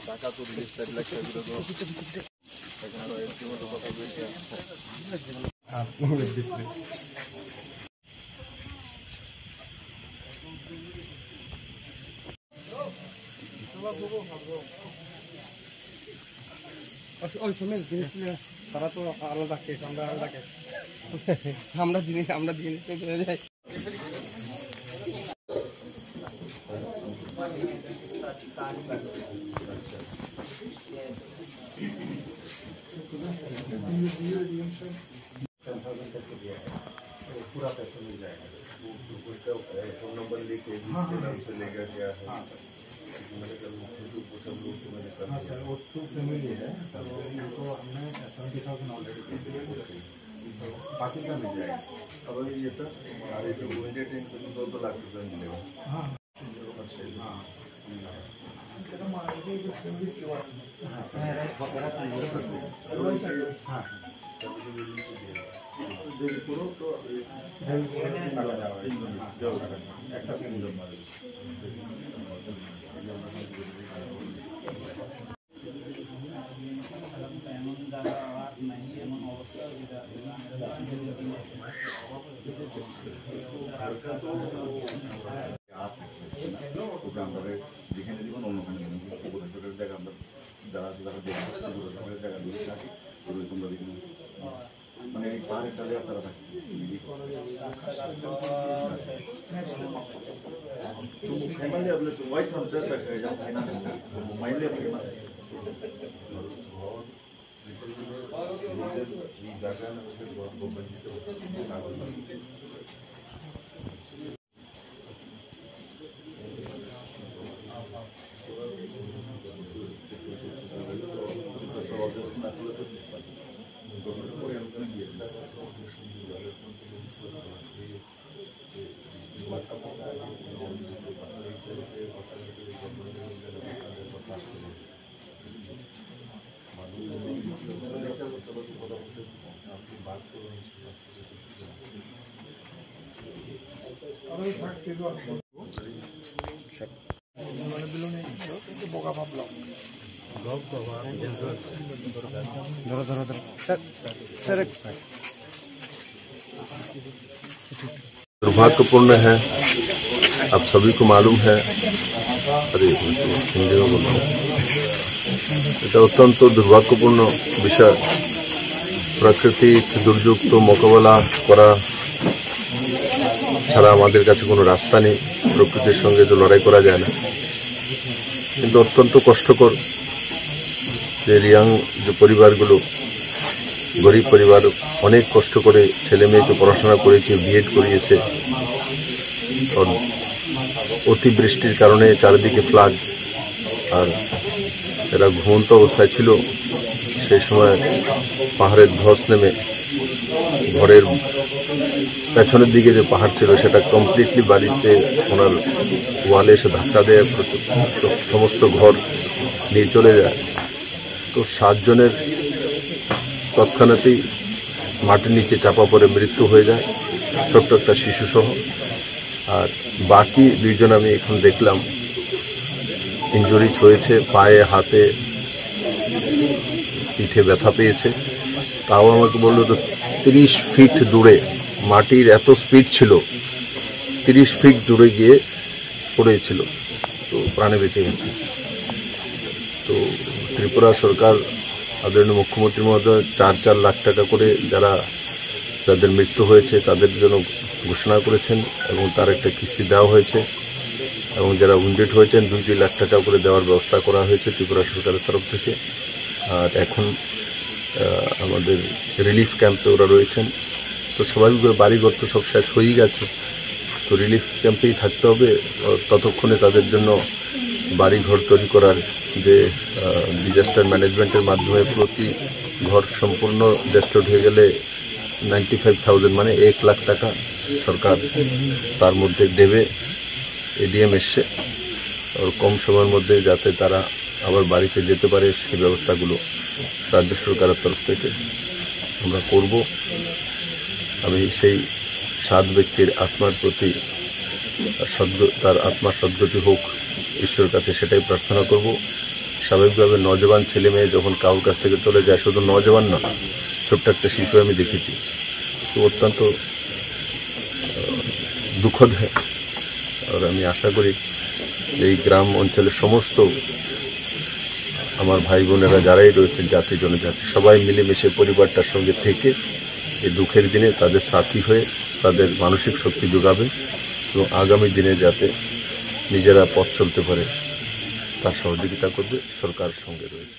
টাকা তো রিলিজ 4 লাখ টাকা ওই সুমিল জিনিসটা তারা তো আলাদা কেস, আমরা আলাদা কেস। আমরা জিনিসটা চলে যাই। पूरा पैसा मिल जाएगा, फोन नंबर लेके से लेकर गया है। हाँ सर, वो 2 फैमिली है, तो उनको हमने 70,000 ऑलरेडी पे किया, पाकिस्तान मिल जाएगा। अब ये तो हमारे जो वनडे ट्रेन को 2 लाख रुपये मिलेगा। हाँ পুরো তো একটা ফ্যামিলি যেখানে জীবন অন্যখানে জায়গা আমরা যারা জায়গা দূরে থাকি তোমরা দেখুন মানে পাহাড়ের টালে আপনারা থাকি फैमिली अपने तो वाइट हम जैसा है जब फाइनल माइंडली अपने दुर्भाग्यपूर्ण है, आप सभी को मालूम है। अरे हिंदी में बोलता हूँ, এটা অত্যন্ত দুর্ভাগ্যপূর্ণ বিষয়। প্রাকৃতিক দুর্যোগ তো মোকাবেলা করা ছাড়া আমাদের কাছে কোনো রাস্তা নেই, প্রকৃতির সঙ্গে তো লড়াই করা যায় না। কিন্তু অত্যন্ত কষ্টকর যে রিয়াং যে পরিবারগুলো গরিব পরিবার অনেক কষ্ট করে ছেলে মেয়েকে পড়াশোনা করেছে, বিএড করিয়েছে, অতিবৃষ্টির কারণে চারিদিকে ফ্লাড, আর এরা ঘুমন্ত অবস্থায় ছিল। সেই সময় পাহাড়ের ধস নেমে ঘরের পেছনের দিকে যে পাহাড় ছিল সেটা কমপ্লিটলি বাড়িতে ওনার ওয়ালে এসে ধাক্কা দেয়, সমস্ত ঘর নিয়ে চলে যায়। তো 7 জনের তৎক্ষণাৎই মাটির নিচে চাপা পড়ে মৃত্যু হয়ে যায়, ছোট্ট একটা শিশুসহ। আর বাকি 2 জন আমি এখন দেখলাম ইনজুরিজ হয়েছে, পায়ে হাতে পিঠে ব্যথা পেয়েছে। তাও আমাকে বললো তো 30 ফিট দূরে, মাটির এত স্পিড ছিল, 30 ফিট দূরে গিয়ে পড়েছিল, তো প্রাণে বেঁচে গেছে। তো ত্রিপুরা সরকার আদরণীয় মুখ্যমন্ত্রী মহোদয় 4 লাখ টাকা করে যাদের মৃত্যু হয়েছে তাদের জন্য ঘোষণা করেছেন, এবং তার একটা কিস্তি দেওয়া হয়েছে, এবং যারা উইন্ডেড হয়েছেন 2 লাখ টাকা করে দেওয়ার ব্যবস্থা করা হয়েছে ত্রিপুরা সরকারের তরফ থেকে। আর এখন আমাদের রিলিফ ক্যাম্পে ওরা রয়েছেন। তো স্বাভাবিকভাবে বাড়িঘর তো সব শেষ হয়েই গেছে, তো রিলিফ ক্যাম্পেই থাকতে হবে। ততক্ষণে তাদের জন্য বাড়িঘর তৈরি করার যে ডিজাস্টার ম্যানেজমেন্টের মাধ্যমে প্রতি ঘর সম্পূর্ণ ডেস্ট্রয়েড হয়ে গেলে 95,000 মানে 1 লাখ টাকা সরকার তার মধ্যে দেবে। এডিএম এসছে, আর কম সময়ের মধ্যে যাতে তারা আবার বাড়িতে যেতে পারে সেই ব্যবস্থাগুলো রাজ্য সরকারের তরফ থেকে আমরা করব। আমি সেই 7 ব্যক্তির আত্মার প্রতি তার আত্মার সদ্গতি হোক ঈশ্বরের কাছে, সেটাই প্রার্থনা করব। স্বাভাবিকভাবে নজওয়ান ছেলে মেয়ে যখন কারোর কাছ থেকে চলে যায়, শুধু নজওয়ান না, ছোট্ট একটা শিশু আমি দেখেছি, তো অত্যন্ত দুঃখদ হয়। আর আমি আশা করি এই গ্রাম অঞ্চলের সমস্ত আমার ভাই বোনেরা যারাই রয়েছেন, জাতি জনজাতি, সবাই মিলেমিশে পরিবারটার সঙ্গে থেকে এই দুঃখের দিনে তাদের সাথী হয়ে তাদের মানসিক শক্তি যোগাবে এবং আগামী দিনে যাতে নিজেরা পথ চলতে পারে তার সহযোগিতা করবে। সরকার সঙ্গে রয়েছে।